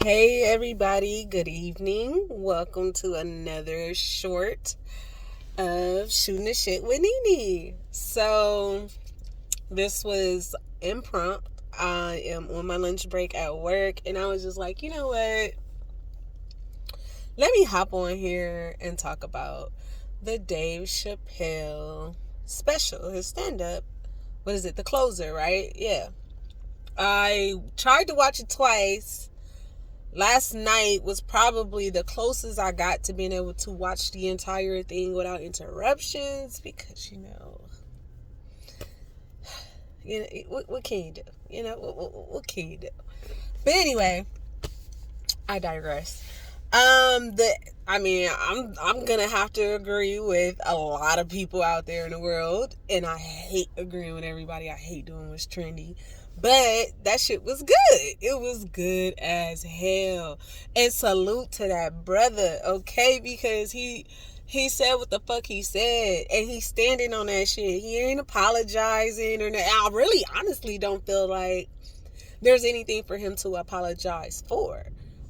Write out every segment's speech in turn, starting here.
Hey everybody, good evening. Welcome to another short of Shooting the Shit with Nene. So, this was impromptu. I am on my lunch break at work, and I was just like, you know what? Let me hop on here and talk about the Dave Chappelle special, his stand up. What is it? The closer, right? Yeah. I tried to watch it twice. Last night was probably the closest I got to being able to watch the entire thing without interruptions because, what can you do? What can you do? But anyway, I digress. I'm gonna have to agree with a lot of people out there in the world, and I hate agreeing with everybody. I hate doing what's trendy. But that shit was good. It was good as hell. And salute to that brother, okay? Because he said what the fuck he said, and he's standing on that shit. He ain't apologizing or nothing. I really honestly don't feel like there's anything for him to apologize for.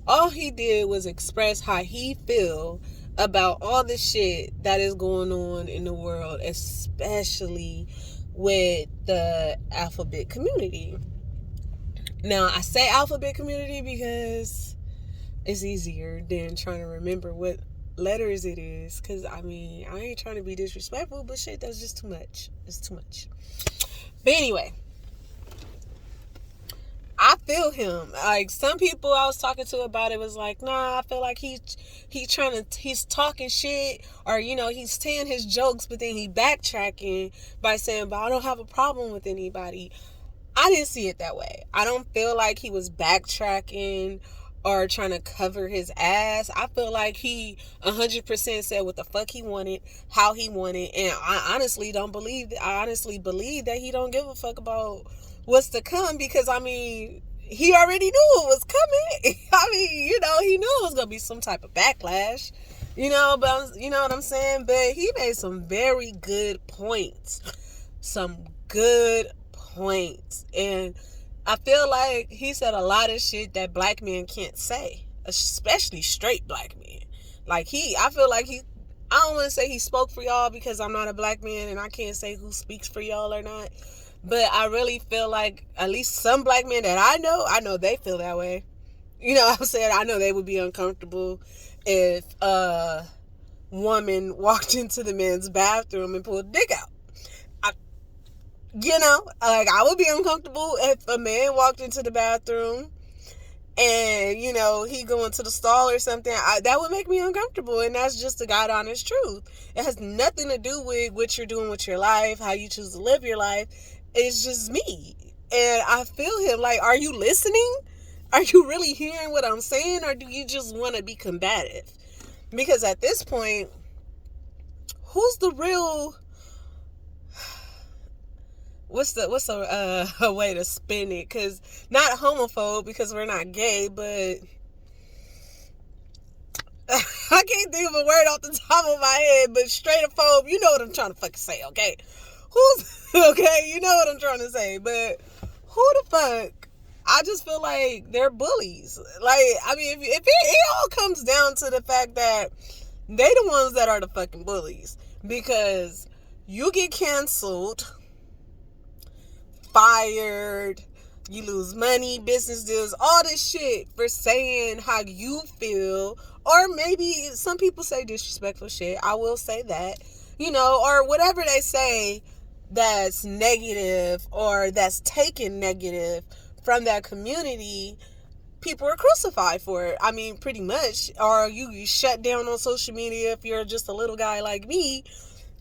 All he did was express how he feel about all the shit that is going on in the world, especially with the alphabet community. Now, I say alphabet community because it's easier than trying to remember what letters it is. Because, I ain't trying to be disrespectful, but shit, that's just too much. It's too much. But anyway, I feel him. Like some people I was talking to about it was like, nah, I feel like he's talking shit, or he's saying his jokes, but then he backtracking by saying, but I don't have a problem with anybody. I didn't see it that way. I don't feel like he was backtracking or trying to cover his ass. I feel like he 100% said what the fuck he wanted, how he wanted, and I honestly believe that he don't give a fuck about what's to come because he already knew it was coming. He knew it was gonna be some type of backlash. But you know what I'm saying? But he made some very good points. Some good points. And I feel like he said a lot of shit that black men can't say, especially straight black men. I feel like I don't want to say he spoke for y'all because I'm not a black man and I can't say who speaks for y'all or not. But I really feel like at least some black men that I know they feel that way. You know what I'm saying? I know they would be uncomfortable if a woman walked into the men's bathroom and pulled a dick out. I would be uncomfortable if a man walked into the bathroom and, he going to the stall or something. That would make me uncomfortable, and that's just the God honest truth. It has nothing to do with what you're doing with your life, how you choose to live your life. It's just me. And I feel him. Like, are you listening? Are you really hearing what I'm saying, or do you just want to be combative? Because at this point, who's the real... What's a way to spin it? Because not homophobe because we're not gay, but I can't think of a word off the top of my head. But straightophobe, you know what I'm trying to fucking say, okay? Who's okay? You know what I'm trying to say, but who the fuck? I just feel like they're bullies. Like, if it all comes down to the fact that they the ones that are the fucking bullies, because you get canceled, fired, you lose money, business deals, all this shit for saying how you feel, or maybe some people say disrespectful shit. I will say that, or whatever they say that's negative or that's taken negative from that community. People are crucified for it. Pretty much. Or you shut down on social media if you're just a little guy like me.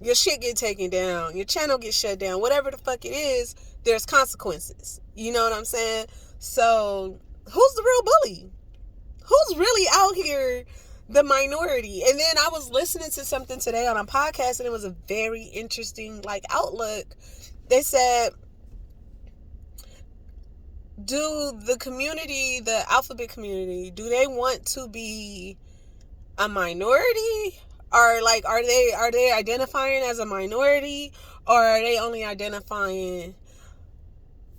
Your shit get taken down, your channel gets shut down, whatever the fuck it is, there's consequences. You know what I'm saying? So who's the real bully? Who's really out here the minority? And then I was listening to something today on a podcast, and it was a very interesting outlook. They said, do the alphabet community, do they want to be a minority? Or are they identifying as a minority, or are they only identifying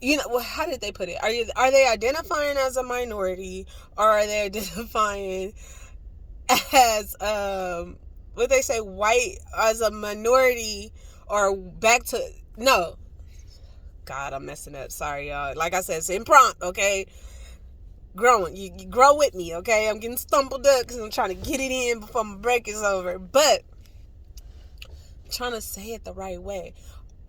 well, how did they put it? Are they identifying as a minority, or are they identifying as what they say, white as a minority, or back to no? God, I'm messing up. Sorry, y'all. Like I said, it's impromptu, okay? Growing. You grow with me, okay? I'm getting stumbled up because I'm trying to get it in before my break is over. But I'm trying to say it the right way.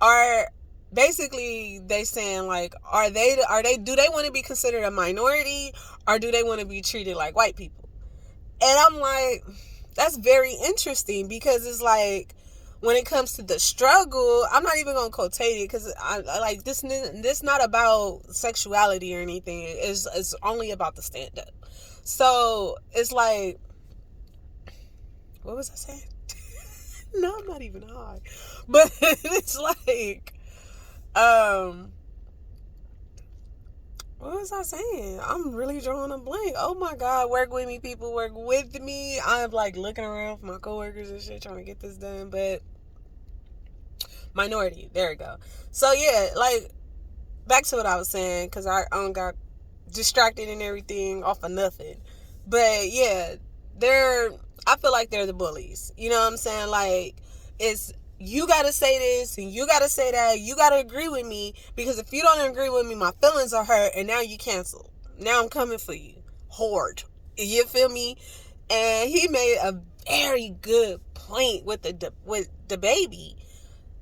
Are basically they saying like, do they want to be considered a minority, or do they want to be treated like white people? And I'm like, that's very interesting, because it's like, when it comes to the struggle, I'm not even gonna quotate it, because I like this not about sexuality or anything. It's only about the stand up. So it's like, what was I saying? No, I'm not even high, but it's like, what was I saying? I'm really drawing a blank. Oh my God, work with me, people, work with me. I'm like looking around for my coworkers and shit, trying to get this done, but minority, there we go. So yeah, like, back to what I was saying, because I got distracted and everything off of nothing. But yeah, I feel like they're the bullies. You know what I'm saying? Like, it's, you gotta say this and you gotta say that. You gotta agree with me, because if you don't agree with me, my feelings are hurt, and now you cancel. Now I'm coming for you hard. You feel me? And he made a very good point with the baby.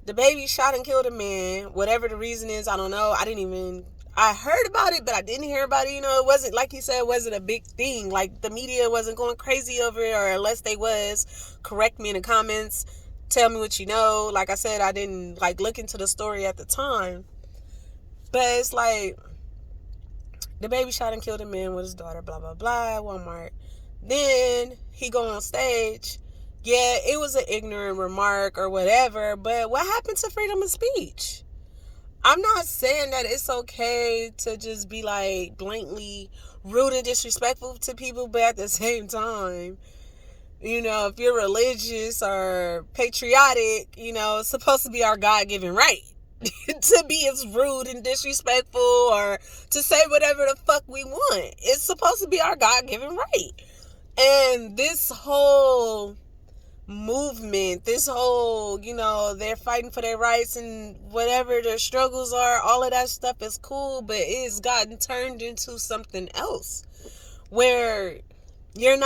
The baby shot and killed a man. Whatever the reason is, I don't know. I heard about it, but I didn't hear about it. You know, it wasn't, like he said, it wasn't a big thing. Like, the media wasn't going crazy over it, or unless they was, correct me in the comments. Tell me what you know. Like I said, I didn't, like, look into the story at the time. But it's like, the baby shot and killed a man with his daughter, blah, blah, blah, Walmart. Then he go on stage. Yeah, it was an ignorant remark or whatever, but what happened to freedom of speech? I'm not saying that it's okay to just be like blatantly rude and disrespectful to people, but at the same time, you know, if you're religious or patriotic, you know, it's supposed to be our God-given right to be as rude and disrespectful, or to say whatever the fuck we want. It's supposed to be our God-given right. And this whole movement, this whole, you know, they're fighting for their rights and whatever their struggles are, all of that stuff is cool, but it's gotten turned into something else where you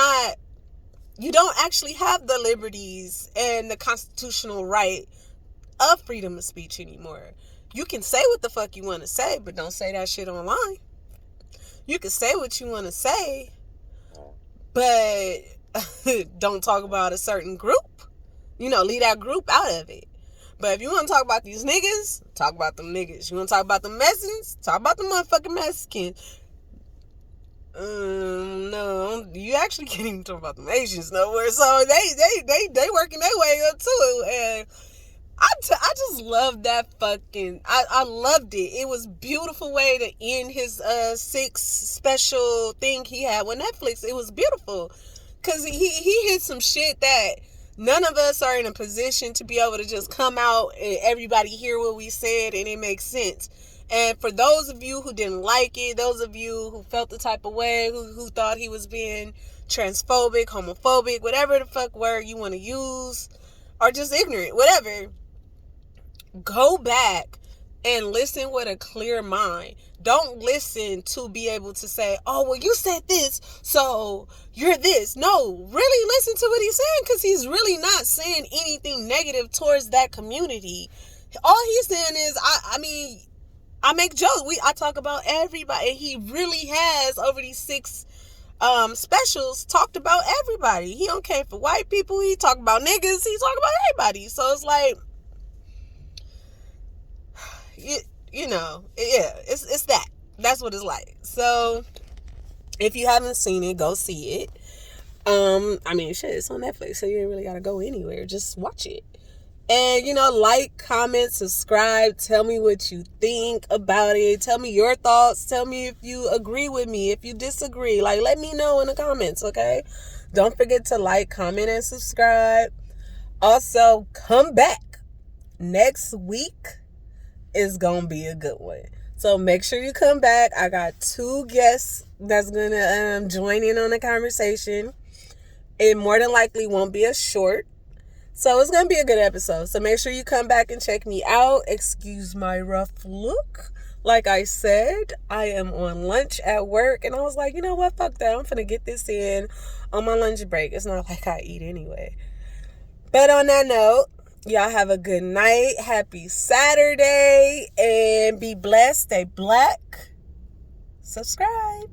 don't actually have the liberties and the constitutional right of freedom of speech anymore. You can say what the fuck you want to say, but don't say that shit online. You can say what you want to say, but don't talk about a certain group. You know, leave that group out of it. But if you want to talk about these niggas, talk about them niggas. You want to talk about the Mexicans, talk about the motherfucking Mexicans. No, you actually can't even talk about the Asians nowhere. So they working their way up too. And I just love that fucking, I loved it. It was a beautiful way to end his 6 special thing he had with Netflix. It was beautiful. Because he hit some shit that none of us are in a position to be able to just come out and everybody hear what we said and it makes sense. And for those of you who didn't like it, those of you who felt the type of way, who thought he was being transphobic, homophobic, whatever the fuck word you want to use, or just ignorant, whatever, go back and listen with a clear mind. Don't listen to be able to say, oh, well, you said this, so you're this. No, really listen to what he's saying, because he's really not saying anything negative towards that community. All he's saying is, I mean, I make jokes. I talk about everybody. He really has, over these 6 specials, talked about everybody. He don't care for white people. He talk about niggas. He talk about everybody. So it's like, you know, yeah, it's that. That's what it's like. So if you haven't seen it, go see it. I mean, shit, it's on Netflix, so you ain't really gotta go anywhere. Just watch it. And, you know, like, comment, subscribe. Tell me what you think about it. Tell me your thoughts. Tell me if you agree with me, if you disagree. Like, let me know in the comments, okay? Don't forget to like, comment, and subscribe. Also, come back. Next week is gonna be a good one. So make sure you come back. I got 2 guests that's going to join in on the conversation. It more than likely won't be a short. So it's going to be a good episode. So make sure you come back and check me out. Excuse my rough look. Like I said, I am on lunch at work. And I was like, you know what? Fuck that. I'm finna get this in on my lunch break. It's not like I eat anyway. But on that note, y'all have a good night. Happy Saturday. And be blessed. Stay black. Subscribe.